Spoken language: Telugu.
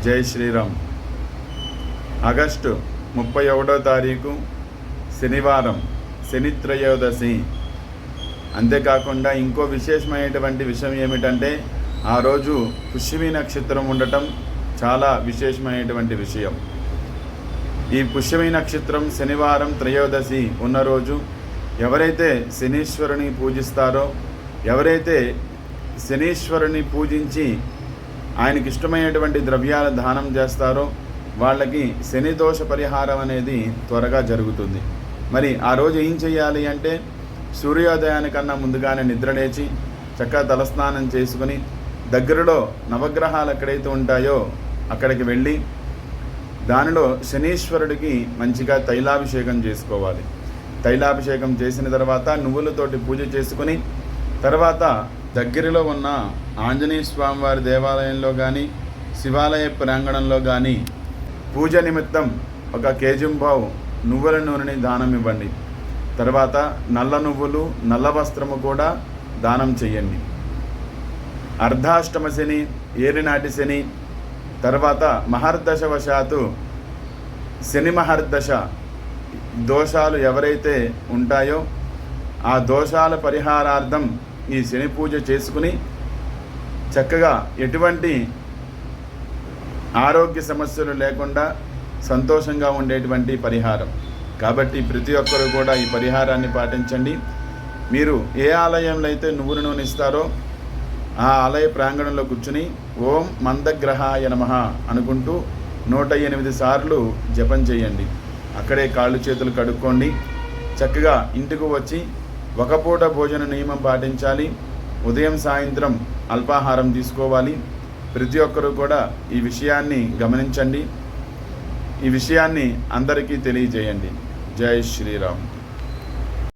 జై శ్రీరామ్. ఆగస్టు 31వ తారీఖు శనివారం, శని త్రయోదశి. అంతేకాకుండా ఇంకో విశేషమైనటువంటి విషయం ఏమిటంటే ఆ రోజు పుష్యమి నక్షత్రం ఉండటం చాలా విశేషమైనటువంటి విషయం. ఈ పుష్యమి నక్షత్రం శనివారం త్రయోదశి ఉన్న రోజు ఎవరైతే శనీశ్వరుని పూజిస్తారో, ఎవరైతే శనీశ్వరుని పూజించి ఆయనకి ఇష్టమైనటువంటి ద్రవ్యాల దానం చేస్తారో వాళ్ళకి శని దోష పరిహారం అనేది త్వరగా జరుగుతుంది. మరి ఆ రోజు ఏం చేయాలి అంటే సూర్యోదయానికన్నా ముందుగానే నిద్రలేచి చక్కగా తలస్నానం చేసుకుని దగ్గరలో నవగ్రహాలు ఎక్కడైతే ఉంటాయో అక్కడికి వెళ్ళి దానిలో శనీశ్వరుడికి మంచిగా తైలాభిషేకం చేసుకోవాలి. తైలాభిషేకం చేసిన తర్వాత నువ్వులతోటి పూజ చేసుకుని తర్వాత దగ్గరలో ఉన్న ఆంజనేయ స్వామివారి దేవాలయంలో కానీ శివాలయ ప్రాంగణంలో కానీ పూజ నిమిత్తం 1 కేజీంబావు నువ్వుల నూనెని దానం ఇవ్వండి. తర్వాత నల్ల నువ్వులు, నల్ల వస్త్రము కూడా దానం చేయండి. అర్ధాష్టమ శని, ఏరినాటి శని, తర్వాత మహర్దశవశాత్తు శని మహర్దశ దోషాలు ఎవరైతే ఉంటాయో ఆ దోషాల పరిహారార్థం ఈ శని పూజ చేసుకుని చక్కగా ఎటువంటి ఆరోగ్య సమస్యలు లేకుండా సంతోషంగా ఉండేటువంటి పరిహారం. కాబట్టి ప్రతి ఒక్కరు కూడా ఈ పరిహారాన్ని పాటించండి. మీరు ఏ ఆలయంలో అయితే నువ్వుల నూనె ఇస్తారో ఆ ఆలయ ప్రాంగణంలో కూర్చుని ఓం మందగ్రహాయ నమః అనుకుంటూ 108 సార్లు జపం చేయండి. అక్కడే కాళ్ళు చేతులు కడుక్కోండి. చక్కగా ఇంటికి వచ్చి 1 పూట భోజన నియమం పాటించాలి. ఉదయం సాయంత్రం అల్పాహారం తీసుకోవాలి. ప్రతి ఒక్కరూ కూడా ఈ విషయాన్ని గమనించండి. ఈ విషయాన్ని అందరికీ తెలియజేయండి. జై శ్రీరామ్.